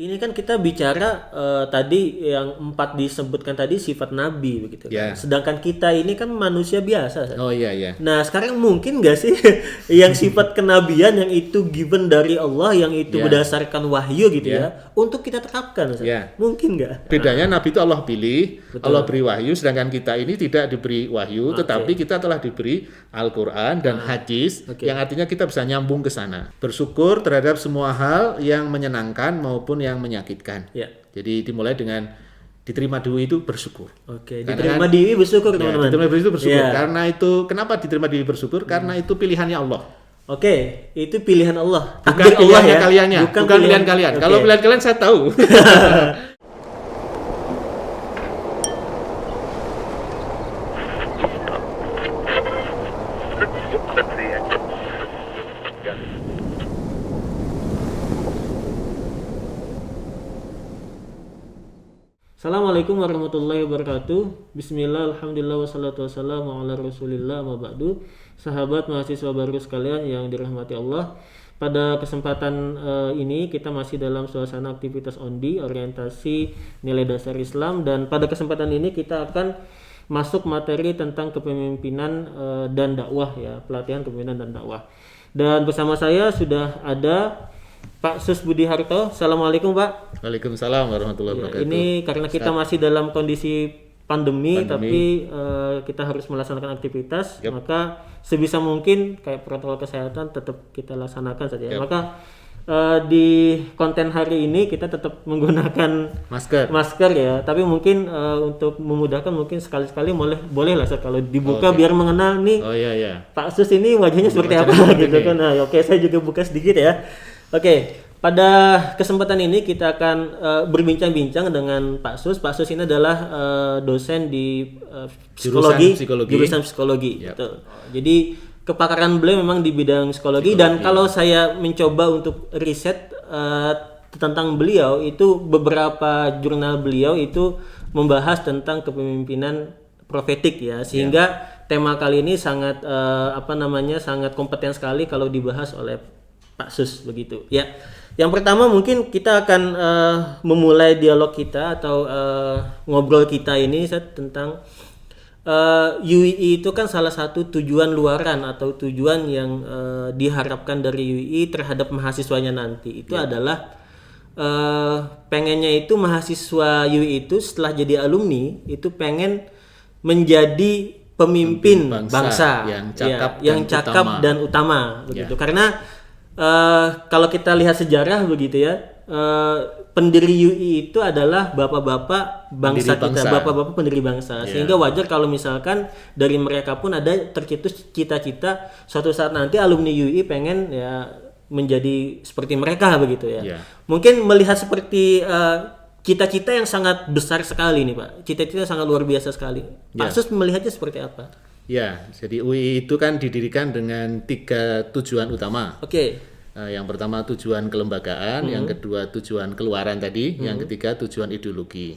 Ini kan kita bicara tadi yang 4 disebutkan tadi sifat nabi begitu kan. Ya. Sedangkan kita ini kan manusia biasa. Ustaz. Oh iya. Nah sekarang mungkin nggak sih yang sifat kenabian yang itu given dari Allah, yang itu Ya. berdasarkan wahyu gitu Ya. ya, untuk kita terapkan, Ustaz? Ya. Mungkin nggak? Bedanya Nabi itu Allah pilih, Betul. Allah beri wahyu, sedangkan kita ini tidak diberi wahyu, Oke. tetapi kita telah diberi Al-Quran dan hadis, Oke. yang artinya kita bisa nyambung ke sana. Bersyukur terhadap semua hal yang menyenangkan maupun yang menyakitkan. Ya. Jadi dimulai dengan diterima diri itu bersyukur. Oke. Karena Diterima kan- diri bersyukur Ya, teman-teman. diterima diri itu bersyukur. Ya. Karena itu, kenapa diterima diri bersyukur? Karena itu pilihannya Allah. Oke, itu pilihan Allah. Bukan Takdir Allah pilihannya ya. kaliannya, bukan pilihan kalian. Oke. Kalau pilihan kalian saya tahu. Assalamualaikum warahmatullahi wabarakatuh. Bismillah, alhamdulillah, wassalatu wassalamu ala rasulillah, ma ba'du. Sahabat mahasiswa baru sekalian yang dirahmati Allah, pada kesempatan ini kita masih dalam suasana aktivitas ondi, orientasi nilai dasar Islam, dan pada kesempatan ini kita akan masuk materi tentang kepemimpinan dan dakwah ya, pelatihan kepemimpinan dan dakwah. Dan bersama saya sudah ada Pak Sus Budi Harto. Assalamualaikum Pak. Waalaikumsalam warahmatullahi Ya, wabarakatuh. ini karena kita masih dalam kondisi pandemi. Tapi kita harus melaksanakan aktivitas, Yap. maka sebisa mungkin kayak protokol kesehatan tetap kita laksanakan saja. Yap. Maka di konten hari ini kita tetap menggunakan masker ya, tapi mungkin untuk memudahkan mungkin sekali-sekali boleh lah Ustaz, kalau dibuka Oke. biar mengenal nih Oh iya. Pak Sus ini wajahnya seperti apa Wajahnya seperti gitu ini. kan. Nah, oke, saya juga buka sedikit ya. Oke, pada kesempatan ini kita akan berbincang-bincang dengan Pak Sus. Pak Sus ini adalah dosen di Jurusan jurusan psikologi. Yap. Betul. Jadi kepakaran beliau memang di bidang psikologi, dan kalau saya mencoba untuk riset tentang beliau, itu beberapa jurnal beliau itu membahas tentang kepemimpinan profetik ya, sehingga tema kali ini sangat sangat kompeten sekali kalau dibahas oleh Pak Sus begitu ya. Yang pertama mungkin kita akan memulai dialog kita atau ngobrol kita ini tentang UII itu kan salah satu tujuan luaran atau tujuan yang diharapkan dari UII terhadap mahasiswanya nanti itu adalah pengennya itu mahasiswa UII itu setelah jadi alumni itu pengen menjadi pemimpin bangsa yang cakap dan utama begitu. Karena kalau kita lihat sejarah begitu ya, pendiri UI itu adalah bapak-bapak bangsa kita, bapak-bapak pendiri bangsa. Sehingga wajar kalau misalkan dari mereka pun ada tercetus cita-cita suatu saat nanti alumni UI pengen ya menjadi seperti mereka begitu ya. Mungkin melihat seperti cita-cita yang sangat besar sekali nih Pak. Cita-cita sangat luar biasa sekali. Pak Sus melihatnya seperti apa? Ya, jadi UI itu kan didirikan dengan 3 tujuan utama. Oke. Yang pertama tujuan kelembagaan, yang kedua tujuan keluaran tadi, yang ketiga tujuan ideologi.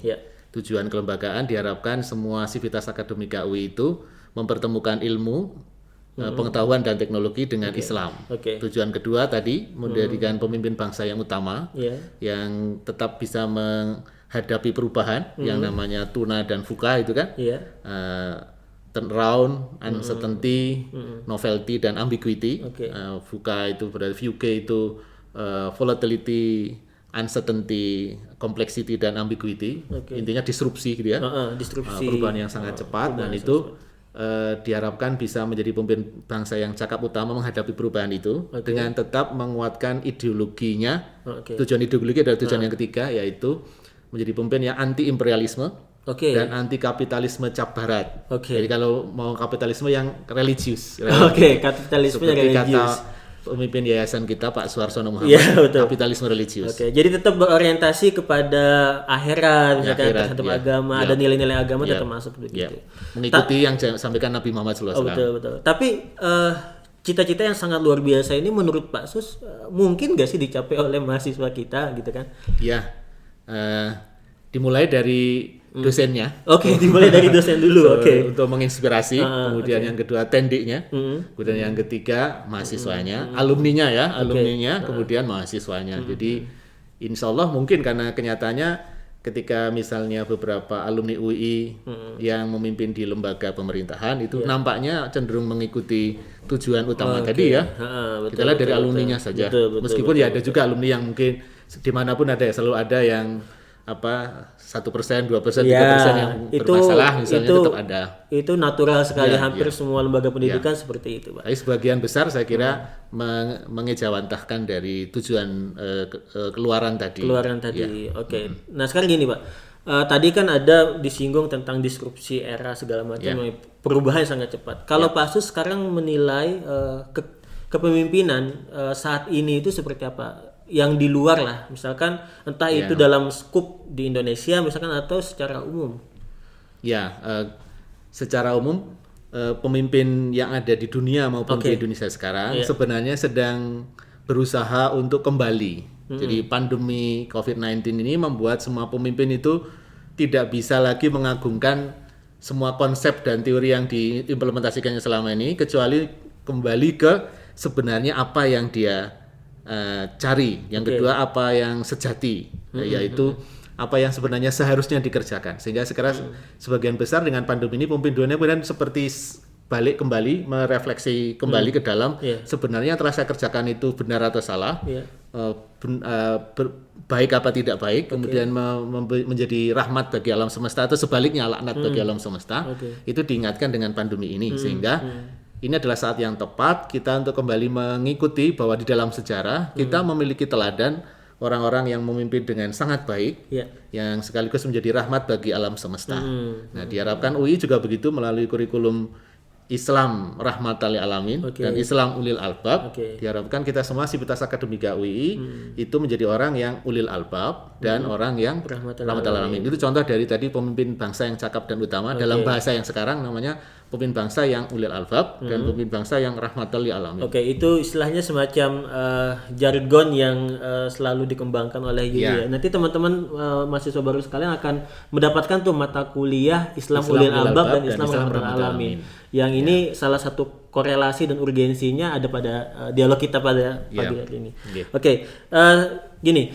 Tujuan kelembagaan diharapkan semua sivitas akademika UI itu mempertemukan ilmu, pengetahuan dan teknologi dengan Islam. Tujuan kedua tadi menjadikan pemimpin bangsa yang utama, yang tetap bisa menghadapi perubahan yang namanya tuna dan fuka itu kan. Turnaround, uncertainty, novelty dan ambiguity. VUCA itu berarti VUCA itu volatility, uncertainty, complexity dan ambiguity. Intinya disrupsi gitu ya. Disrupsi. Perubahan yang sangat cepat, dan itu diharapkan bisa menjadi pemimpin bangsa yang cakap utama menghadapi perubahan itu dengan tetap menguatkan ideologinya. Tujuan ideologi adalah tujuan yang ketiga, yaitu menjadi pemimpin yang anti imperialisme. Dan anti kapitalisme cap barat. Jadi kalau mau kapitalisme yang religius. Kapitalisme yang religius. Kata pemimpin yayasan kita Pak Suarsono Muhammad, kapitalisme religius. Jadi tetap berorientasi kepada akhirat, misalkan terhadap agama, ada nilai-nilai agama tetap masuk begitu. Mengikuti yang disampaikan Nabi Muhammad SAW. Betul. Tapi cita-cita yang sangat luar biasa ini menurut Pak Sus mungkin nggak sih dicapai oleh mahasiswa kita gitu kan? Iya. Dimulai dari dosennya. Dimulai dari dosen dulu. Untuk menginspirasi. Kemudian yang kedua tendiknya. Kemudian yang ketiga mahasiswanya, alumninya ya, kemudian mahasiswanya. Jadi insya Allah mungkin karena kenyataannya ketika misalnya beberapa alumni UI yang memimpin di lembaga pemerintahan itu nampaknya cenderung mengikuti tujuan utama tadi ya. Kita lihat dari alumninya saja. Meskipun ya ada juga alumni yang mungkin dimanapun ada ya, selalu ada yang 1%, 2%, 3% yang bermasalah misalnya, tetap ada. Itu natural sekali, hampir semua lembaga pendidikan seperti itu, Pak. Tapi sebagian besar saya kira mengejawantahkan dari tujuan keluaran tadi. Oke. Nah sekarang gini, Pak. Tadi kan ada disinggung tentang disrupsi era segala macam, perubahan yang sangat cepat. Kalau Pak Sus sekarang menilai kepemimpinan saat ini itu seperti apa? Yang di luar lah, misalkan entah itu dalam skup di Indonesia misalkan atau secara umum. Secara umum pemimpin yang ada di dunia maupun di Indonesia sekarang sebenarnya sedang berusaha untuk kembali. Jadi pandemi COVID-19 ini membuat semua pemimpin itu tidak bisa lagi mengagungkan semua konsep dan teori yang diimplementasikannya selama ini, kecuali kembali ke sebenarnya apa yang dia cari. Yang kedua apa yang sejati, yaitu apa yang sebenarnya seharusnya dikerjakan. Sehingga sekarang sebagian besar dengan pandemi ini pemimpin dunia kemudian seperti balik kembali, merefleksi kembali ke dalam sebenarnya yang telah saya kerjakan itu benar atau salah, baik apa tidak baik, kemudian menjadi rahmat bagi alam semesta atau sebaliknya laknat bagi alam semesta. Itu diingatkan dengan pandemi ini, sehingga ini adalah saat yang tepat kita untuk kembali mengikuti bahwa di dalam sejarah kita memiliki teladan orang-orang yang memimpin dengan sangat baik, yang sekaligus menjadi rahmat bagi alam semesta. Nah, diharapkan UI juga begitu melalui kurikulum Islam rahmatan lil alamin dan Islam ulil albab. Diharapkan kita semua sivitas akademika UI itu menjadi orang yang ulil albab dan orang yang rahmatan lil alamin. Itu contoh dari tadi pemimpin bangsa yang cakap dan utama, dalam bahasa yang sekarang namanya pemimpin bangsa yang ulil albab dan pemimpin bangsa yang rahmatan lil alamin. Itu istilahnya semacam jargon yang selalu dikembangkan oleh UI. Nanti teman-teman mahasiswa baru sekalian akan mendapatkan tuh mata kuliah Islam ulil albab dan Islam rahmatan lil alamin. Yang ini salah satu korelasi dan urgensinya ada pada dialog kita pada pagi hari ini. Gini,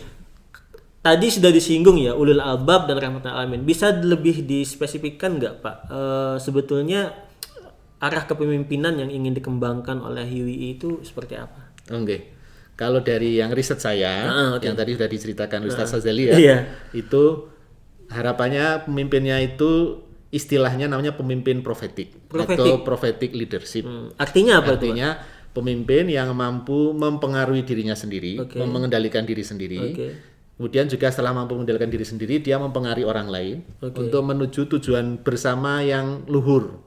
tadi sudah disinggung ya ulul albab dan rahmatan alamin. Bisa lebih dispesifikkan nggak Pak? Sebetulnya arah kepemimpinan yang ingin dikembangkan oleh UI itu seperti apa? Kalau dari yang riset saya, yang tadi sudah diceritakan Ustaz Sazali ya, itu harapannya pemimpinnya itu istilahnya namanya pemimpin profetik atau prophetic leadership. Artinya apa? Artinya pemimpin yang mampu mempengaruhi dirinya sendiri, mengendalikan diri sendiri. Kemudian juga setelah mampu mengendalikan diri sendiri, dia mempengaruhi orang lain untuk menuju tujuan bersama yang luhur.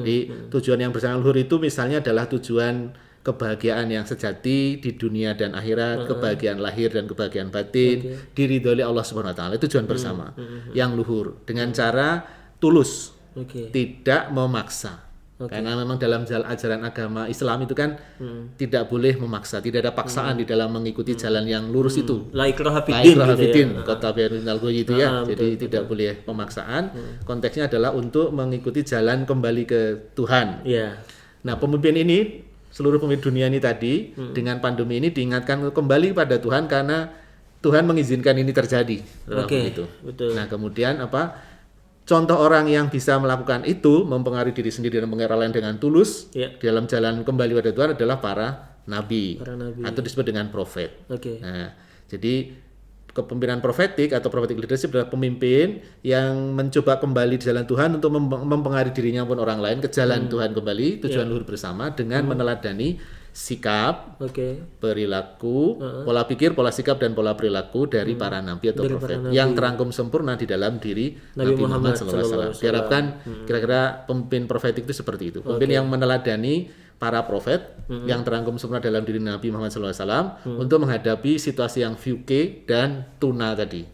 Di tujuan yang bersama luhur itu misalnya adalah tujuan kebahagiaan yang sejati di dunia dan akhirat, kebahagiaan lahir dan kebahagiaan batin, diridhoi oleh Allah Subhanahu wa taala. Itu tujuan bersama yang luhur dengan cara tulus, tidak memaksa. Karena memang dalam ajaran agama Islam itu kan tidak boleh memaksa, tidak ada paksaan di dalam mengikuti jalan yang lurus itu. La ikraha fiddin, kata Bainal Ghoi itu ya. Jadi tidak boleh pemaksaan. Konteksnya adalah untuk mengikuti jalan kembali ke Tuhan. Nah, pemimpin ini, seluruh pemimpin dunia ini tadi dengan pandemi ini diingatkan kembali pada Tuhan karena Tuhan mengizinkan ini terjadi. Betul. Nah, kemudian contoh orang yang bisa melakukan itu, mempengaruhi diri sendiri dan mengira lain dengan tulus dalam jalan kembali pada Tuhan adalah para nabi. Atau disebut dengan profet. Nah, jadi kepemimpinan profetik atau prophetic leadership adalah pemimpin yang mencoba kembali di jalan Tuhan untuk mempengaruhi dirinya maupun orang lain ke jalan Tuhan kembali, tujuan luhur bersama dengan meneladani sikap, perilaku, pola pikir, pola sikap dan pola perilaku dari para nabi atau profet yang terangkum sempurna di dalam diri Nabi Muhammad SAW. Diharapkan kira-kira pemimpin profetik itu seperti itu, pemimpin yang meneladani para profet yang terangkum sempurna dalam diri Nabi Muhammad SAW untuk menghadapi situasi yang VUCA dan tuna tadi.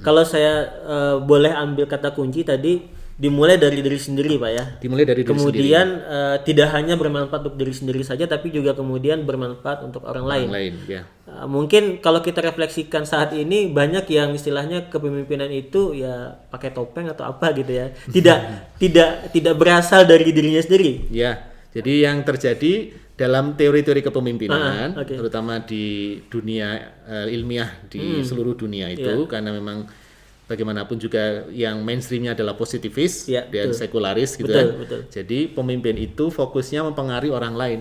Kalau saya boleh ambil kata kunci tadi, dimulai dari diri sendiri Pak ya. Dimulai dari diri kemudian sendiri. Tidak hanya bermanfaat untuk diri sendiri saja, tapi juga kemudian bermanfaat untuk orang lain. Mungkin kalau kita refleksikan saat ini banyak yang istilahnya kepemimpinan itu ya pakai topeng atau apa gitu ya. Tidak berasal dari dirinya sendiri. Jadi yang terjadi dalam teori-teori kepemimpinan, terutama di dunia ilmiah di seluruh dunia itu, karena memang bagaimanapun juga yang mainstreamnya adalah positivis dan sekularis gitu kan. Jadi pemimpin itu fokusnya mempengaruhi orang lain.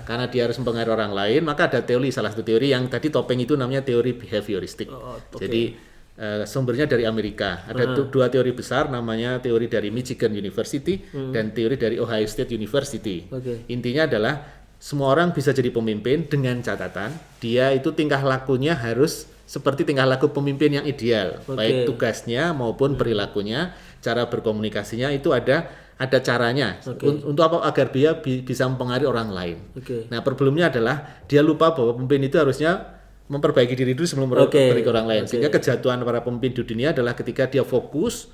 Karena dia harus mempengaruhi orang lain, maka ada teori, salah satu teori yang tadi topeng itu namanya teori behavioristik. Jadi sumbernya dari Amerika. Ada dua teori besar, namanya teori dari Michigan University dan teori dari Ohio State University. Intinya adalah semua orang bisa jadi pemimpin dengan catatan dia itu tingkah lakunya harus seperti tingkah laku pemimpin yang ideal, baik tugasnya maupun perilakunya, cara berkomunikasinya itu ada caranya. Untuk apa? Agar dia bisa mempengaruhi orang lain. Nah, problemnya adalah dia lupa bahwa pemimpin itu harusnya memperbaiki diri dulu sebelum memperbaiki orang lain. Sehingga kejatuhan para pemimpin di dunia adalah ketika dia fokus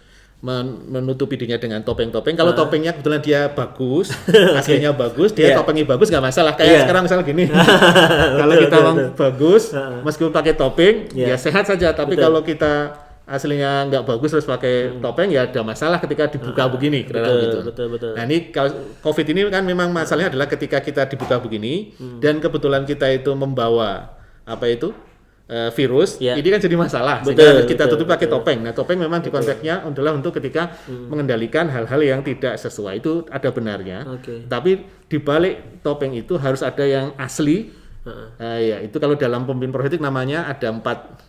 menutupi dirinya dengan topeng-topeng. Kalau topengnya kebetulan dia bagus, aslinya bagus, dia topengnya bagus nggak masalah. Kayak sekarang misalnya gini, kalau kita bagus, meskipun pakai topeng, ya sehat saja. Tapi kalau kita aslinya nggak bagus terus pakai topeng, ya ada masalah ketika dibuka begini. Nah ini kalau COVID ini kan memang masalahnya adalah ketika kita dibuka begini dan kebetulan kita itu membawa virus, ini kan jadi masalah. Sehingga kita tutup pakai topeng. Nah, topeng memang di konteksnya adalah untuk ketika mengendalikan hal-hal yang tidak sesuai, itu ada benarnya. Tapi di balik topeng itu harus ada yang asli. Ya, itu kalau dalam pemimpin profetik namanya ada 4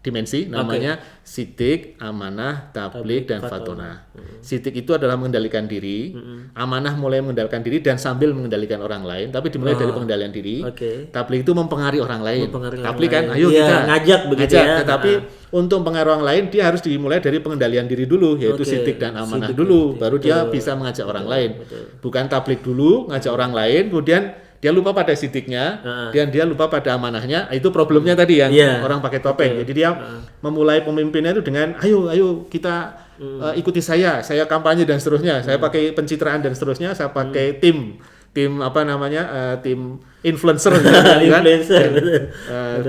dimensi, namanya sidik, amanah, tablik, dan fatona. Sidik itu adalah mengendalikan diri, amanah mulai mengendalikan diri dan sambil mengendalikan orang lain, tapi dimulai dari pengendalian diri. Tablik itu mempengaruhi orang lain. Tablik kan, ayo kita ngajak begitu ya. Tetapi untuk mempengaruhi orang lain dia harus dimulai dari pengendalian diri dulu, yaitu sidik dan amanah dulu, baru dia bisa mengajak orang lain. Bukan tablik dulu, ngajak orang lain, kemudian dia lupa pada sidiknya dan dia lupa pada amanahnya. Itu problemnya tadi yang orang pakai topeng. Jadi dia memulai pemimpinnya itu dengan ayo kita ikuti saya kampanye dan seterusnya, saya pakai pencitraan dan seterusnya, saya pakai tim influencer kan?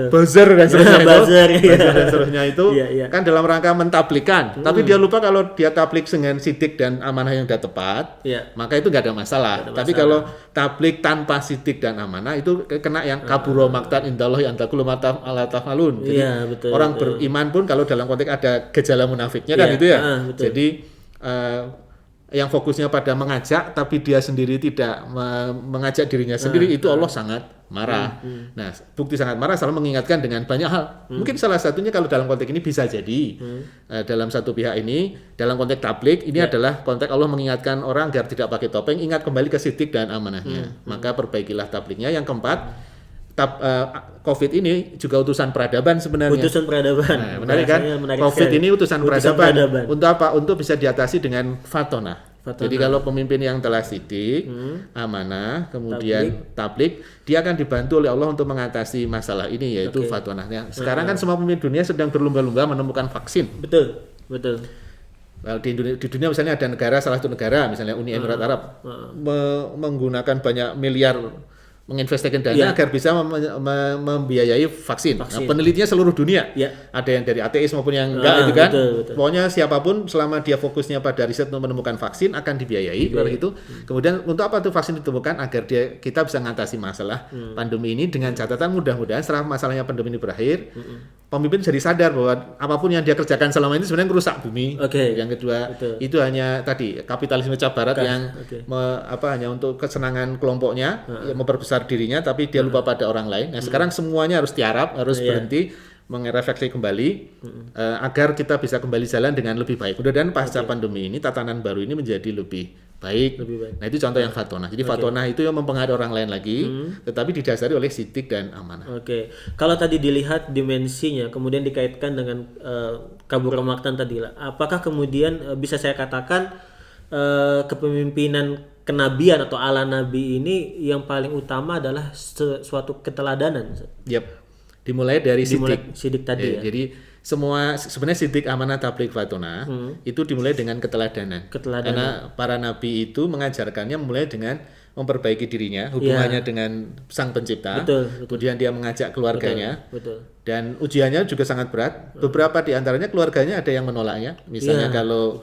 Buzzer dan seterusnya itu kan dalam rangka mentablikan. Tapi dia lupa kalau dia tablik dengan sidik dan amanah yang sudah tepat, maka itu nggak ada masalah. Tapi kalau tablik tanpa sidik dan amanah itu kena yang kaburo maktan indallah yang takulu mata ala tafalun. Jadi orang beriman pun kalau dalam konteks ada gejala munafiknya kan gitu ya. Jadi yang fokusnya pada mengajak tapi dia sendiri tidak mengajak dirinya sendiri, itu Allah sangat marah. Nah, bukti sangat marah selalu mengingatkan dengan banyak hal. Mungkin salah satunya kalau dalam konteks ini bisa jadi dalam satu pihak ini, dalam konteks tablik ini adalah konteks Allah mengingatkan orang agar tidak pakai topeng, ingat kembali ke sidik dan amanahnya. Maka perbaikilah tabliknya. Yang keempat, COVID ini juga utusan peradaban sebenarnya. Utusan peradaban. Nah, menarik kan? COVID ini utusan peradaban. Untuk apa? Untuk bisa diatasi dengan fatona. Jadi kalau pemimpin yang telah sidik, amanah, kemudian tablik, dia akan dibantu oleh Allah untuk mengatasi masalah ini, yaitu fatonahnya. Sekarang kan semua pemimpin dunia sedang berlomba-lomba menemukan vaksin. Betul. Well, di dunia misalnya ada salah satu negara, misalnya Uni Emirat Arab, menggunakan banyak miliar menginvestasikan dana agar bisa membiayai vaksin. Nah, penelitinya seluruh dunia. Ada yang dari ateis maupun yang enggak, itu kan. Betul. Pokoknya siapapun selama dia fokusnya pada riset untuk menemukan vaksin akan dibiayai. Itu. Kemudian untuk apa tuh vaksin ditemukan? Agar kita bisa mengatasi masalah pandemi ini dengan catatan mudah-mudahan setelah masalahnya pandemi ini berakhir, pemimpin jadi sadar bahwa apapun yang dia kerjakan selama ini sebenarnya merusak bumi. Yang kedua, itu hanya tadi kapitalisme cap barat yang hanya untuk kesenangan kelompoknya, memperbesar dirinya, tapi dia lupa pada orang lain. Nah, sekarang semuanya harus tiarap, harus berhenti, merefleksi kembali agar kita bisa kembali jalan dengan lebih baik. Mudah-mudahan pasca pandemi ini tatanan baru ini menjadi lebih baik. Nah, itu contoh yang fatona. Jadi fatona itu yang mempengaruhi orang lain lagi, tetapi didasari oleh sidik dan amanah. Kalau tadi dilihat dimensinya, kemudian dikaitkan dengan kaburo maktan tadi, apakah kemudian bisa saya katakan kepemimpinan kenabian atau ala nabi ini yang paling utama adalah suatu keteladanan? Dimulai dari sidik tadi. Jadi semua sebenarnya sidik, amanah, tablik, fatona itu dimulai dengan keteladanan. Karena para nabi itu mengajarkannya mulai dengan memperbaiki dirinya, hubungannya dengan Sang Pencipta. Betul. Kemudian dia mengajak keluarganya. Betul. Dan ujiannya juga sangat berat. Beberapa di antaranya keluarganya ada yang menolaknya. Misalnya kalau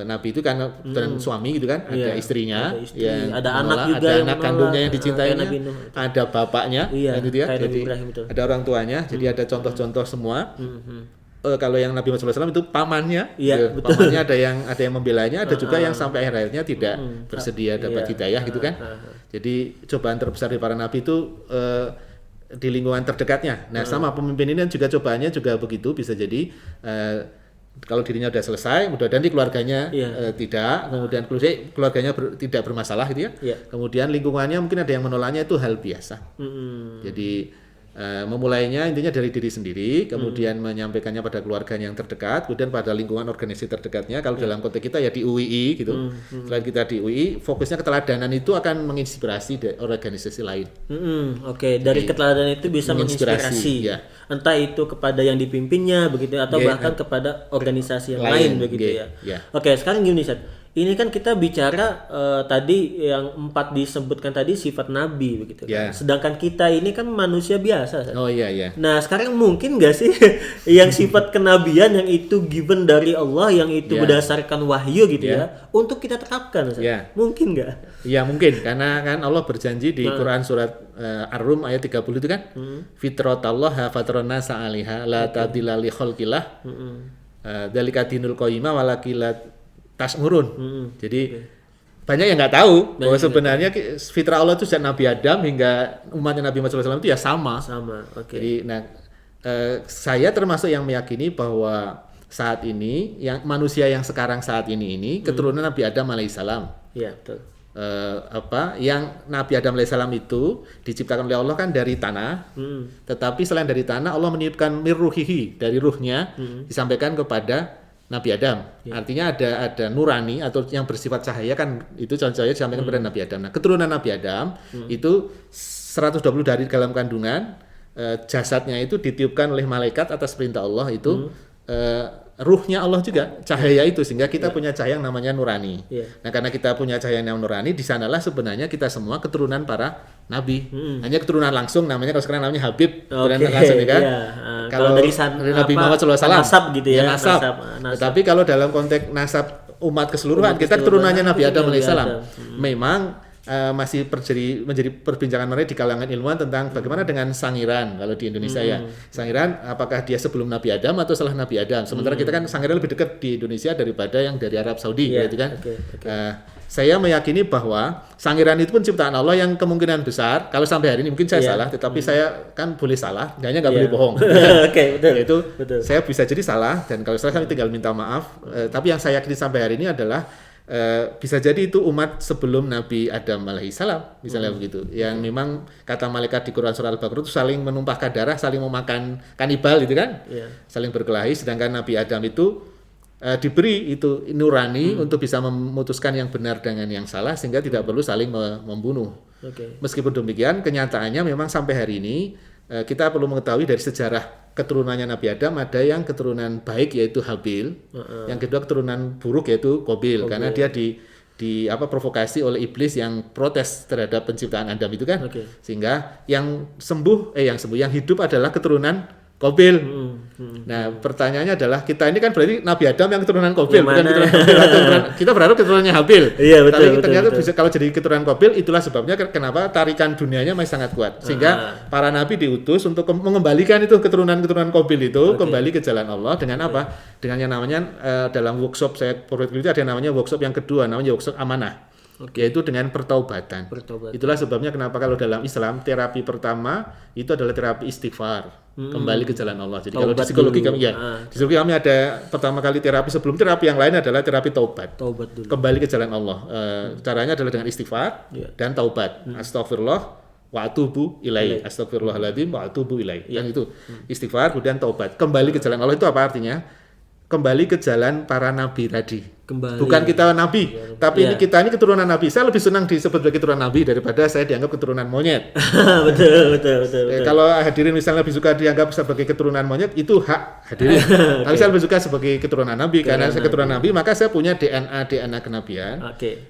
Nabi itu kan dan suami gitu kan, ada istrinya, ada istri, yang ada menolak, anak juga ada yang anak menolak, kandungnya yang dicintainya, ada bapaknya, Iya, gitu ya. kayak Nabi Jadi Ibrahim itu. ada orang tuanya. Jadi ada contoh-contoh semua. Kalau yang Nabi Muhammad SAW itu pamannya, pamannya ada yang membelanya, ada juga yang sampai akhirnya tidak bersedia dapat hidayah gitu kan. Jadi cobaan terbesar di para nabi itu di lingkungan terdekatnya. Nah sama pemimpin ini juga cobaannya juga begitu, bisa jadi kalau dirinya sudah selesai, mudah-mudahan di keluarganya tidak, kemudian keluarganya tidak bermasalah gitu ya. Kemudian lingkungannya mungkin ada yang menolaknya, itu hal biasa. Jadi memulainya intinya dari diri sendiri, kemudian menyampaikannya pada keluarganya yang terdekat, kemudian pada lingkungan organisasi terdekatnya. Kalau dalam konteks kita ya di UII gitu. Selain kita di UII, fokusnya keteladanan itu akan menginspirasi organisasi lain. Oke, dari keteladanan itu bisa menginspirasi. Entah itu kepada yang dipimpinnya begitu atau bahkan kepada organisasi yang lain begitu ya. Oke, sekarang gini Seth. Ini kan kita bicara tadi yang 4 disebutkan tadi sifat nabi begitu kan. Sedangkan kita ini kan manusia biasa. Oh iya. Nah, sekarang mungkin nggak sih yang sifat kenabian yang itu given dari Allah, yang itu berdasarkan wahyu gitu ya, untuk kita terapkan? Mungkin nggak? Iya mungkin, karena kan Allah berjanji di Quran surat Ar-Rum ayat 30 itu kan, fitratallah fatarana sa'aliha la tabdila li khalqillah. Dzalika dinul qayyimah walakilat tasmurun. Jadi banyak yang nggak tahu bahwa sebenarnya fitrah Allah itu sejak Nabi Adam hingga umatnya Nabi Muhammad SAW itu ya sama. Jadi saya termasuk yang meyakini bahwa saat ini yang manusia yang sekarang saat ini keturunan Nabi Adam alaihissalam. Iya betul. Yang Nabi Adam alaihissalam itu diciptakan oleh Allah kan dari tanah. Tetapi selain dari tanah Allah meniupkan mirruhihi, dari ruhnya disampaikan kepada Nabi Adam. Artinya ada nurani atau yang bersifat cahaya kan, itu contohnya disampaikan kepada Nabi Adam. Nah, keturunan Nabi Adam itu 120 dari dalam kandungan, jasadnya itu ditiupkan oleh malaikat atas perintah Allah itu ruhnya Allah juga, cahaya itu, sehingga kita punya cahaya yang namanya nurani. Nah, karena kita punya cahaya yang nurani, di sanalah sebenarnya kita semua keturunan para nabi. Hanya keturunan langsung, namanya kalau sekarang namanya Habib, keturunan langsung ya kan. Kalau dari Nabi Muhammad SAW nasab gitu ya. Nasab. Tetapi kalau dalam konteks nasab umat keseluruhan, kita keturunannya Nabi Adam alaihissalam. Memang masih menjadi perbincangan menarik di kalangan ilmuwan tentang bagaimana dengan Sangiran kalau di Indonesia ya. Sangiran apakah dia sebelum Nabi Adam atau setelah Nabi Adam? Sementara kita kan Sangiran lebih dekat di Indonesia daripada yang dari Arab Saudi, gitu kan? Saya meyakini bahwa Sangiran itu pun ciptaan Allah yang kemungkinan besar, kalau sampai hari ini mungkin saya salah, tetapi saya kan boleh salah, hanya nggak boleh bohong. Betul. Saya bisa jadi salah, dan kalau salah kami tinggal minta maaf. Tapi yang saya yakini sampai hari ini adalah bisa jadi itu umat sebelum Nabi Adam alaihissalam, misalnya begitu, yang memang kata malaikat di Quran surah Al-Baqarah itu saling menumpahkan darah, saling memakan kanibal gitu kan, saling berkelahi. Sedangkan Nabi Adam itu diberi itu nurani untuk bisa memutuskan yang benar dengan yang salah, sehingga tidak perlu saling membunuh. Meskipun demikian, kenyataannya memang sampai hari ini kita perlu mengetahui dari sejarah keturunannya Nabi Adam, ada yang keturunan baik yaitu Habil, yang kedua keturunan buruk yaitu Qabil, karena dia provokasi oleh iblis yang protes terhadap penciptaan Adam itu kan, sehingga yang hidup adalah keturunan Qabil. Nah, pertanyaannya adalah kita ini kan berarti Nabi Adam yang keturunan Qabil, bukan keturunan Qabil. Kita berharap keturunannya Habil. Tapi ternyata bisa, kalau jadi keturunan Qabil, itulah sebabnya kenapa tarikan dunianya masih sangat kuat. Sehingga para nabi diutus untuk mengembalikan itu keturunan-keturunan Qabil itu kembali ke jalan Allah dengan apa? Dengan yang namanya dalam workshop saya itu ada yang namanya workshop yang kedua, namanya workshop amanah. Yaitu dengan pertaubatan. Itulah sebabnya kenapa kalau dalam Islam terapi pertama itu adalah terapi istighfar, kembali ke jalan Allah. Jadi kalau di psikologi kami di psikologi kami ada pertama kali terapi sebelum terapi yang lain adalah terapi taubat dulu. Kembali ke jalan Allah. Caranya adalah dengan istighfar dan taubat. Astagfirullah wa atubu ilaihi. Astagfirullahaladzim wa atubu ilaihi. Kan itu istighfar kemudian taubat. Kembali ke jalan Allah itu apa artinya? Kembali ke jalan para nabi tadi. Kembali. Bukan kita nabi, tapi ini kita ini keturunan nabi. Saya lebih senang disebut sebagai keturunan nabi daripada saya dianggap keturunan monyet. betul. Kalau hadirin misalnya lebih suka dianggap sebagai keturunan monyet, itu hak hadirin. Tapi saya lebih suka sebagai keturunan nabi karena saya keturunan nabi, maka saya punya DNA kenabian.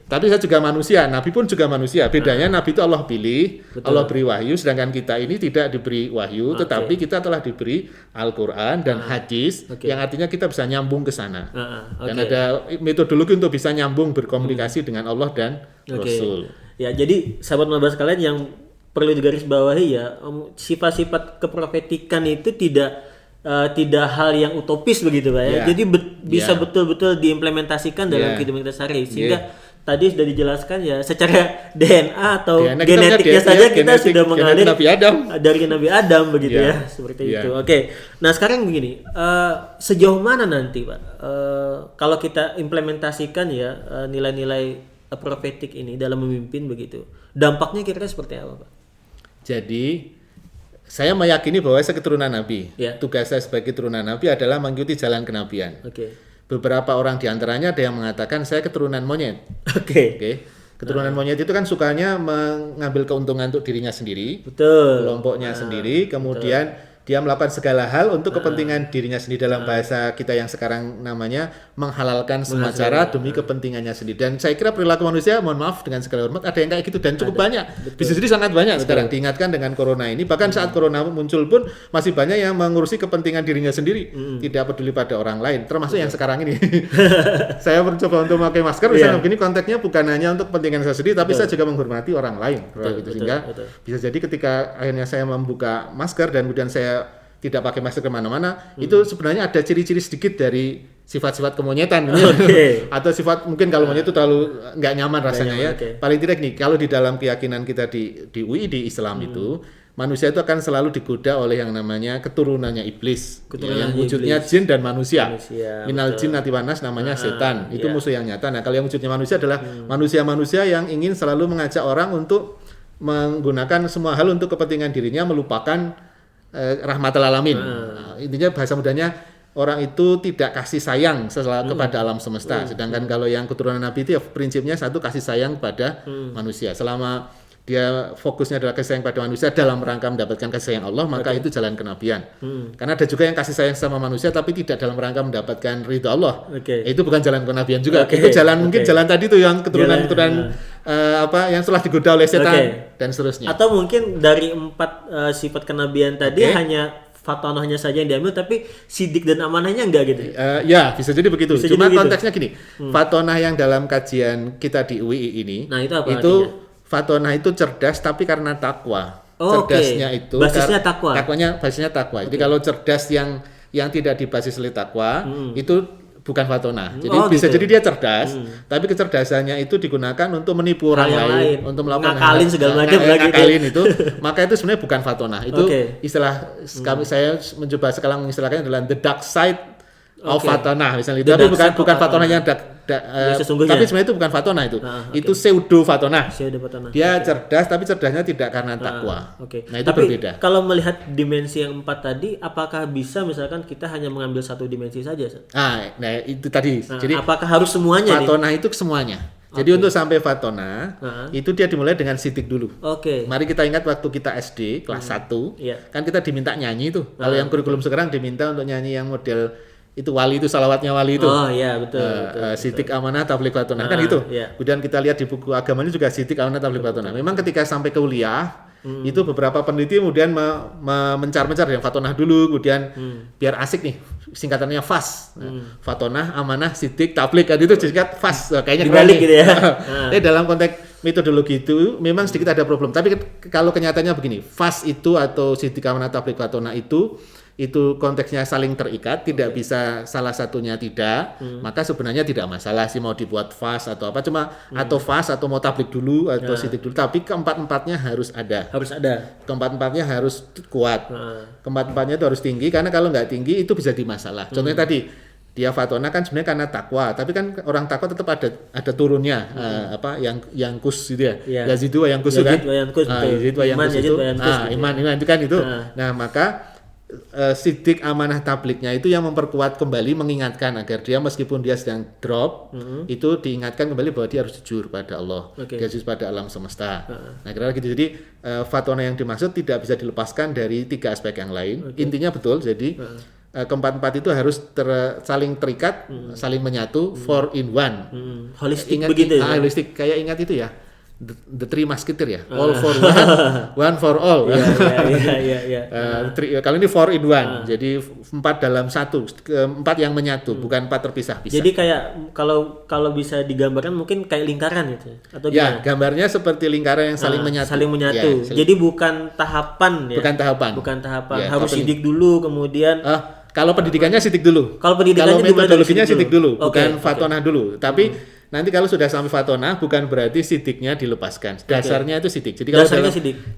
Tapi saya juga manusia, nabi pun juga manusia. Bedanya nabi itu Allah pilih, Allah beri wahyu, sedangkan kita ini tidak diberi wahyu, tetapi kita telah diberi Al-Qur'an dan hadis, yang artinya kita bisa nyambung ke sana. Dan ada metodologi untuk bisa nyambung berkomunikasi dengan Allah dan Rasul. Ya, jadi sahabat maba sekalian yang perlu digarisbawahi ya, sifat-sifat keprofetikan itu tidak hal yang utopis begitu Pak ya. Jadi bisa betul-betul diimplementasikan dalam kehidupan kita sehari, sehingga tadi sudah dijelaskan ya secara DNA atau genetiknya saja kita sudah mengalir dari Nabi Adam begitu ya, seperti itu. Oke. Nah, sekarang begini, sejauh mana nanti Pak kalau kita implementasikan ya nilai-nilai profetik ini dalam memimpin begitu, dampaknya kira-kira seperti apa Pak? Jadi saya meyakini bahwa saya keturunan Nabi. Tugas saya sebagai keturunan Nabi adalah mengikuti jalan kenabian. Beberapa orang diantaranya ada yang mengatakan saya keturunan monyet. Keturunan monyet itu kan sukanya mengambil keuntungan untuk dirinya sendiri, kelompoknya sendiri, kemudian dia melakukan segala hal untuk kepentingan dirinya sendiri, dalam bahasa kita yang sekarang namanya menghalalkan semua cara demi kepentingannya sendiri. Dan saya kira perilaku manusia, mohon maaf dengan segala hormat, ada yang kayak gitu dan cukup banyak. Bisa jadi sangat banyak sekarang, diingatkan dengan corona ini. Bahkan saat corona muncul pun masih banyak yang mengurusi kepentingan dirinya sendiri, tidak peduli pada orang lain, termasuk yang sekarang ini. Saya mencoba untuk memakai masker, misalnya begini, konteksnya bukan hanya untuk kepentingan saya sendiri, tapi saya juga menghormati orang lain. Sehingga bisa jadi ketika akhirnya saya membuka masker dan kemudian saya tidak pakai masker kemana-mana, itu sebenarnya ada ciri-ciri sedikit dari sifat-sifat kemonyetan, atau sifat mungkin kalau monyet itu terlalu nggak nyaman rasanya ya. Paling tidak nih, kalau di dalam keyakinan kita di UI di Islam itu, manusia itu akan selalu digoda oleh yang namanya keturunannya iblis, yang wujudnya jin dan manusia. Minal jin nati wanas, namanya setan, itu musuh yang nyata. Nah, kalau yang wujudnya manusia adalah manusia-manusia yang ingin selalu mengajak orang untuk menggunakan semua hal untuk kepentingan dirinya, melupakan rahmatal alamin. Intinya bahasa mudahnya, orang itu tidak kasih sayang kepada alam semesta. Sedangkan kalau yang keturunan Nabi itu ya prinsipnya satu, kasih sayang pada manusia. Selama dia fokusnya adalah kasih sayang pada manusia dalam rangka mendapatkan kasih sayang Allah, maka itu jalan kenabian. Karena ada juga yang kasih sayang sama manusia tapi tidak dalam rangka mendapatkan ridho Allah. Itu bukan jalan kenabian juga. Itu jalan mungkin jalan tadi tuh yang keturunan yang setelah digoda oleh setan dan seterusnya. Atau mungkin dari 4 sifat kenabian tadi hanya fatonahnya saja yang diambil, tapi sidik dan amanahnya enggak gitu. Ya, bisa jadi begitu. Cuma konteksnya gini, fatonah yang dalam kajian kita di UI ini, itu apa? Fatonah itu cerdas tapi karena takwa. Cerdasnya itu basisnya takwa. Basisnya takwa. Jadi kalau cerdas yang tidak dibasis oleh takwa itu bukan fatonah. Jadi bisa jadi dia cerdas, tapi kecerdasannya itu digunakan untuk menipu orang lain, untuk melakukan ngakalin segala macam ngakalin itu, maka itu sebenarnya bukan fatonah. Itu istilah saya mencoba sekarang mengistilahkannya adalah the dark side of fatonah misalnya itu. Tapi bukan fatonahnya tapi sebenarnya itu bukan fatonah itu pseudo fatonah. Dia cerdas tapi cerdasnya tidak karena takwa. Nah, itu tapi berbeda. Kalau melihat dimensi yang 4 tadi, apakah bisa misalkan kita hanya mengambil satu dimensi saja? Nah itu tadi. Jadi apakah harus semuanya? Fatonah itu semuanya. Jadi untuk sampai fatonah itu dia dimulai dengan sidik dulu. Mari kita ingat waktu kita SD kelas 1, kan kita diminta nyanyi tuh. Kalau yang kurikulum sekarang diminta untuk nyanyi yang model itu wali, itu salawatnya wali itu. Betul. Sidik amanah tabligh fatonah kan gitu. Kemudian kita lihat di buku agama ini juga sidik amanah tabligh fatonah. Memang ketika sampai ke kuliah itu beberapa peneliti kemudian mencar-mencar yang fatonah dulu, kemudian biar asik nih singkatannya FAS. Fatonah, amanah, sidik, tabligh, kan itu disingkat FAS. Kayaknya dibalik gitu ya. Dalam konteks metodologi itu memang sedikit ada problem. Tapi kalau kenyataannya begini, FAS itu atau sidik, amanah, tabligh fatonah itu konteksnya saling terikat, tidak bisa salah satunya tidak, maka sebenarnya tidak masalah sih mau dibuat fas atau apa, cuma atau fas atau mau tablik dulu atau sidik dulu, tapi keempat-empatnya harus ada. Keempat-empatnya harus kuat. Keempat-empatnya itu harus tinggi, karena kalau nggak tinggi itu bisa dimasalah. Contohnya tadi dia fatonah kan sebenarnya karena takwa, tapi kan orang takwa tetap ada turunnya, yang kus gitu ya. Yazidu wa yang kus kan. Iman itu kan itu. Nah, maka sidik, amanah, tabliknya itu yang memperkuat kembali, mengingatkan agar dia meskipun dia sedang drop, itu diingatkan kembali bahwa dia harus jujur pada Allah, dia jujur pada alam semesta. Nah kira-kira gitu. Jadi fatona yang dimaksud tidak bisa dilepaskan dari 3 aspek yang lain. Intinya betul, jadi keempat-empat itu harus saling terikat, saling menyatu, 4 in 1. Holistik Ingat, begitu ya? holistik, kayak ingat itu ya, The Three Musketeers ya, all for one, one for all. Iya. Kalau ini 4 in 1, jadi 4 dalam 1, 4 yang menyatu, bukan 4 terpisah-pisah. Jadi kayak kalau bisa digambarkan mungkin kayak lingkaran gitu, atau ya, gimana? gambarnya seperti lingkaran yang saling menyatu. Saling menyatu. Jadi bukan tahapan ya. Bukan tahapan. Ya, harus sidik dulu, kemudian. Kalau pendidikannya sidik dulu. Kalau metodologinya sidik dulu, bukan fatonah dulu. Tapi nanti kalau sudah sampai fatonah, bukan berarti sidiknya dilepaskan. Dasarnya itu sidik. Jadi kalau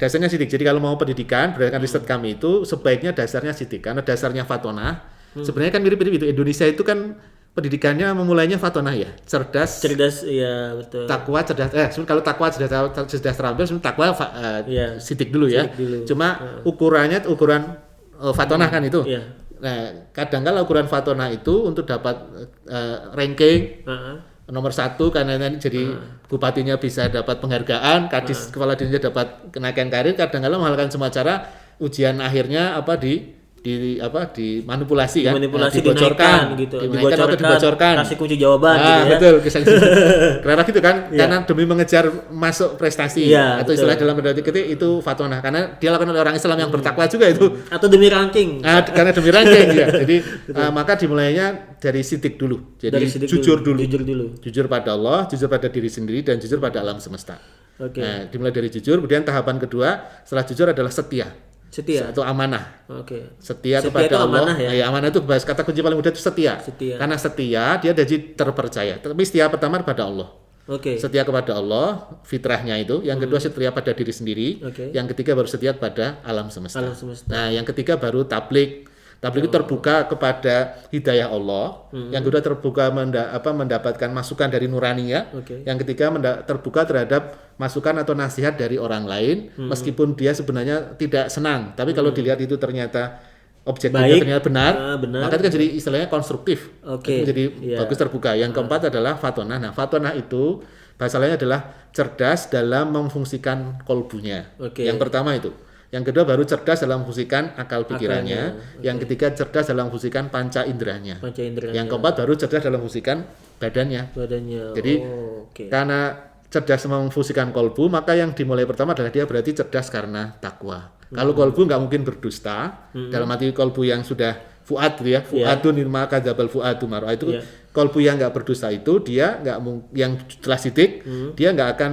dasarnya sidik. Jadi kalau mau pendidikan, berdasarkan riset kami itu sebaiknya dasarnya sidik, karena dasarnya fatonah. Sebenarnya kan mirip-mirip itu. Indonesia itu kan pendidikannya memulainya fatonah ya, cerdas, ya betul. Takwa, cerdas. Kalau takwa cerdas terampil, takwa sidik dulu ya. Cuma ukuran fatonah kan itu. Nah, kadang-kala ukuran fatonah itu untuk dapat ranking nomor 1, karena jadi bupatinya bisa dapat penghargaan, kadis kepala dinas dapat kenaikan karir, kadang-kala menghalalkan semua cara, ujian akhirnya dimanipulasi kan, dibocorkan gitu, dibocorkan, kasih kunci jawaban gitu ya. Betul, karena gitu kan, karena demi mengejar masuk prestasi atau istilah dalam pendapat kita itu fatonah, karena dia lakukan oleh orang Islam yang bertakwa juga itu, atau demi ranking. Karena demi ranking ya. Jadi maka dimulainya dari sidik dulu. Jadi jujur dulu. Jujur pada Allah, jujur pada diri sendiri, dan jujur pada alam semesta. Nah, dimulai dari jujur, kemudian tahapan kedua setelah jujur adalah setia atau amanah. Setia kepada Allah. Amanah, ya? Amanah itu kata kunci paling mudah itu setia. Karena setia dia jadi terpercaya. Tapi setia pertama kepada Allah. Setia kepada Allah, fitrahnya itu. Yang kedua setia pada diri sendiri. Yang ketiga baru setia pada alam semesta. Nah, yang ketiga baru tablik. Tablik itu terbuka kepada hidayah Allah. Yang kedua terbuka mendapatkan masukan dari nuraninya. Yang ketiga terbuka terhadap masukan atau nasihat dari orang lain, meskipun dia sebenarnya tidak senang. Tapi kalau dilihat itu ternyata objektifnya ternyata benar, maka itu kan jadi istilahnya konstruktif. Itu jadi bagus, terbuka. Yang keempat adalah fatonah. Nah, fatonah itu bahasa lainnya adalah cerdas dalam memfungsikan kolbunya. Yang pertama itu. Yang kedua baru cerdas dalam memfungsikan akal pikirannya. Yang ketiga cerdas dalam memfungsikan panca inderanya. Yang keempat baru cerdas dalam memfungsikan badannya. Jadi karena cerdas memfungsikan kolbu, maka yang dimulai pertama adalah dia berarti cerdas karena takwa. Kalau kolbu nggak mungkin berdusta, dalam arti kolbu yang sudah fuad gitu ya, fuadun ilma kadzabal fuadu mar'a, itu kolbu yang nggak berdusta itu dia nggak, yang telah sidik, dia nggak akan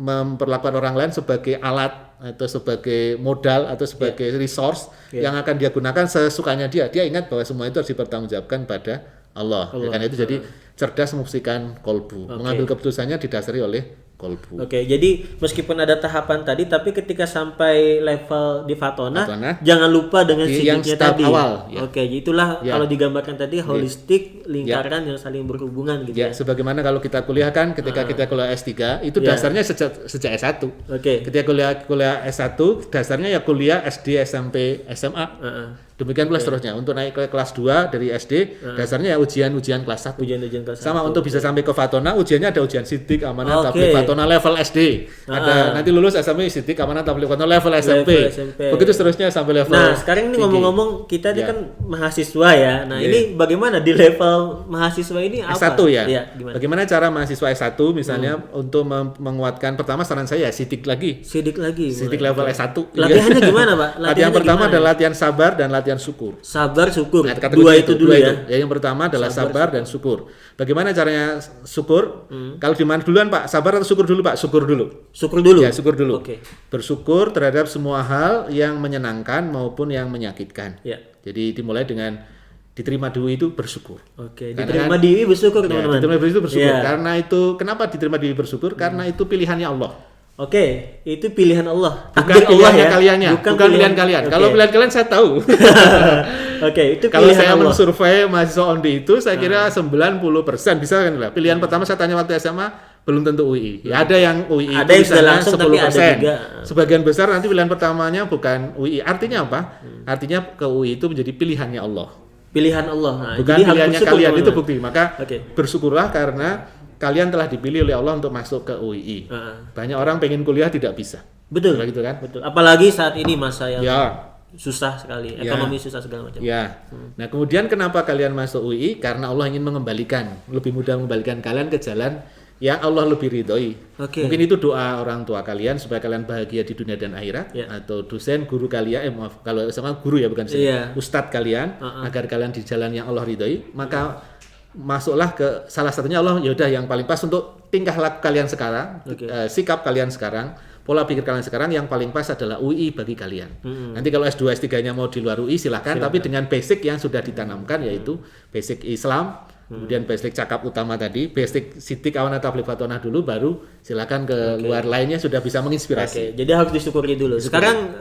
memperlakukan orang lain sebagai alat atau sebagai modal atau sebagai resource yang akan dia gunakan sesukanya dia. Dia ingat bahwa semua itu harus dipertanggungjawabkan pada Allah. Karena itu jadi cerdas memfungsikan kolbu. Mengambil keputusannya didasari oleh kolbu. Jadi meskipun ada tahapan tadi, tapi ketika sampai level di fatonah jangan lupa dengan sidiknya tadi. Awal. Itulah kalau digambarkan tadi holistik, lingkaran yang saling berhubungan gitu. Sebagaimana kalau kita kuliah kan, ketika kita kuliah S3 itu dasarnya sejak S1. Ketika kuliah S1 dasarnya ya kuliah SD, SMP, SMA. Demikian pula seterusnya. Untuk naik ke kelas 2 dari SD, dasarnya ya ujian kelas 1. Sama untuk bisa sampai ke fatonah, ujiannya ada ujian sidik, amanah, tabligh, fatonah level SD. Ada nanti lulus SMP sidik, amanah, tabligh, fatonah level SMP. Begitu seterusnya sampai level. Nah, sekarang ini ngomong-ngomong kita ini kan mahasiswa ya. Nah, ini bagaimana di level mahasiswa ini apa? S1 ya. Bagaimana cara mahasiswa S1 misalnya untuk menguatkan, pertama saran saya sidik lagi. Sidik level S1. Latihannya gimana, Pak? Latihan pertama adalah latihan sabar dan latihan syukur. Sabar, syukur. Nah, dua itu dulu ya. Yang pertama adalah sabar dan syukur. Bagaimana caranya syukur? Kalau di mana duluan, Pak? Sabar atau syukur dulu, Pak? Syukur dulu. Ya, syukur dulu. Bersyukur terhadap semua hal yang menyenangkan maupun yang menyakitkan. Jadi dimulai dengan diterima diri itu bersyukur. Diterima diri bersyukur, teman-teman. Diterima diri itu bersyukur. Karena itu, kenapa diterima diri bersyukur? Karena itu pilihannya Allah. Itu pilihan Allah. Bukan pilihannya kaliannya, bukan pilihan kalian. Kalau pilihan kalian saya tahu. Itu kalau saya mensurvei mahasiswa Ondi itu, saya kira 90% bisa kan lah. Pilihan pertama saya tanya waktu SMA, belum tentu UI. Ya, ada yang UI Ada yang sudah langsung, tapi ada juga. Sebagian besar nanti pilihan pertamanya bukan UI. Artinya apa? Artinya ke UI itu menjadi pilihannya Allah. Pilihan Allah. Nah, bukan jadi pilihannya bersyukur, kalian, teman-teman. itu bukti. Maka Oke. bersyukurlah karena kalian telah dipilih oleh Allah untuk masuk ke UI. Banyak orang pengen kuliah tidak bisa. Betul. Gitu kan? Betul. Apalagi saat ini masa yang Ya. susah sekali, ekonomi susah segala macam. Ya. Nah, kemudian kenapa kalian masuk UI? Karena Allah ingin lebih mudah mengembalikan kalian ke jalan yang Allah lebih ridhoi. Oke. Mungkin itu doa orang tua kalian supaya kalian bahagia di dunia dan akhirat, atau dosen guru kalian, maaf kalau sama guru ya bukan saya, ustadz kalian, agar kalian di jalan yang Allah ridhoi. Maka masuklah ke salah satunya Allah, yaudah yang paling pas untuk tingkah laku kalian sekarang, sikap kalian sekarang, pola pikir kalian sekarang yang paling pas adalah UI bagi kalian. Nanti kalau S2 S3-nya mau di luar UI silahkan, tapi dengan basic yang sudah ditanamkan, yaitu basic Islam, kemudian basic cakap utama tadi, basic sidik awana tabligh fatonah dulu, baru silakan ke luar lainnya sudah bisa menginspirasi. Jadi harus disyukuri dulu. Sekarang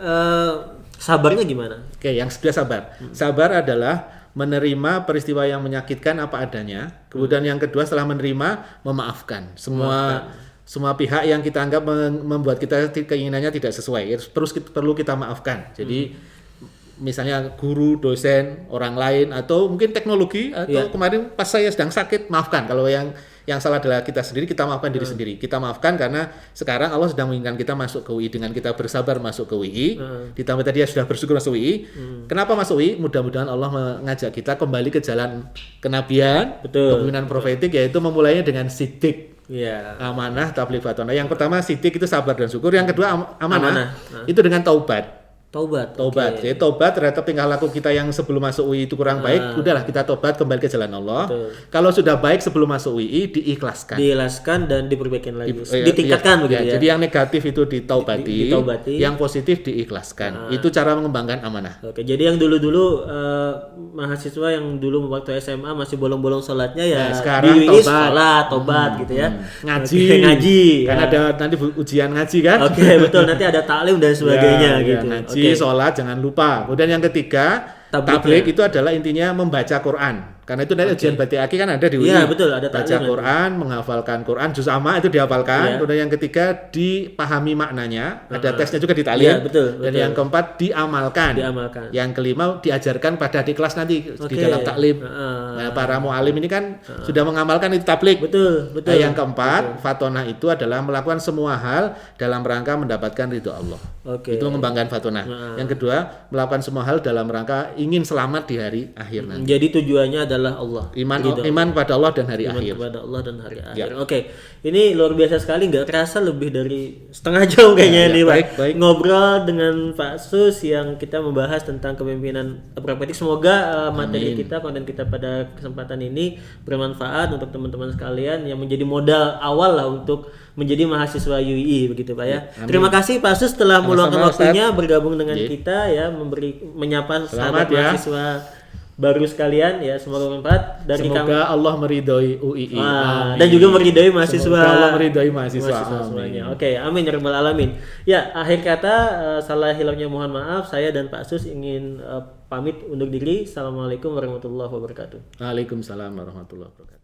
sabarnya gimana? Oke, yang sudah sabar. Sabar adalah menerima peristiwa yang menyakitkan apa adanya. Kemudian yang kedua, setelah menerima, memaafkan semua pihak yang kita anggap membuat kita keinginannya tidak sesuai. Perlu kita maafkan. Jadi misalnya guru, dosen, orang lain, atau mungkin teknologi, atau kemarin pas saya sedang sakit, maafkan. Kalau yang salah adalah kita sendiri, kita maafkan diri sendiri. Kita maafkan karena sekarang Allah sedang menginginkan kita masuk ke UI, dengan kita bersabar masuk ke UI. Ditambah tadi sudah bersyukur masuk UI. Kenapa masuk UI? Mudah-mudahan Allah mengajak kita kembali ke jalan kenabian, kepemimpinan profetik, yaitu memulainya dengan sidik. Amanah, tabligh fatonah. Yang pertama sidik itu sabar dan syukur. Yang kedua amanah. Itu dengan taubat. Jadi taubat terhadap tingkah laku kita yang sebelum masuk UI itu kurang baik, udahlah kita taubat kembali ke jalan Allah. Kalau sudah baik sebelum masuk UI, diikhlaskan dan diperbaiki lagi, ditingkatkan begitu ya. Jadi yang negatif itu ditaubati, yang positif diikhlaskan. Itu cara mengembangkan amanah. Oke, jadi yang dulu-dulu mahasiswa yang dulu waktu SMA masih bolong-bolong sholatnya ya sekarang di UI tobat gitu ya. Ngaji. Kan ada nanti ujian ngaji kan? Oke, betul, nanti ada taklim dan sebagainya gitu. Ngaji, sholat jangan lupa. Kemudian yang ketiga, tabligh itu adalah intinya membaca Quran. Karena itu dari ujian Batiaki kan ada di UI. Iya, betul, ada baca Quran, menghafalkan Quran, juz amma itu dihafalkan. Kemudian yang ketiga dipahami maknanya, ada tesnya juga di taklim. Dan yang keempat diamalkan. Yang kelima diajarkan pada di kelas nanti di dalam taklim. Nah, para mu'alim ini kan sudah mengamalkan itu tabligh. Betul. Nah, yang keempat, fatonah itu adalah melakukan semua hal dalam rangka mendapatkan ridho Allah. Itu mengembangkan fatonah. Yang kedua, melakukan semua hal dalam rangka ingin selamat di hari akhir nanti. Jadi tujuannya adalah Allah. Iman pada Allah dan hari akhir. Kepada Allah dan hari akhir. Oke. Ini luar biasa sekali, nggak terasa lebih dari setengah jam kayaknya nih, Pak. Ngobrol dengan Pak Sus yang kita membahas tentang kepemimpinan profetik. Semoga materi kita, konten kita pada kesempatan ini bermanfaat untuk teman-teman sekalian yang menjadi modal awal lah untuk menjadi mahasiswa UI begitu Pak ya. Terima kasih Pak Sus telah meluangkan waktunya bergabung dengan kita ya, menyapa sahabat mahasiswa baru sekalian ya, semoga bermanfaat dari semoga Allah meridhoi UI dan juga meridhoi mahasiswa. Semoga Allah meridhoi mahasiswa semuanya. Oke, amin ya rabbal alamin. Ya, akhir kata salah hilangnya mohon maaf. Saya dan Pak Sus ingin pamit undur diri. Assalamualaikum warahmatullahi wabarakatuh. Waalaikumsalam warahmatullahi wabarakatuh.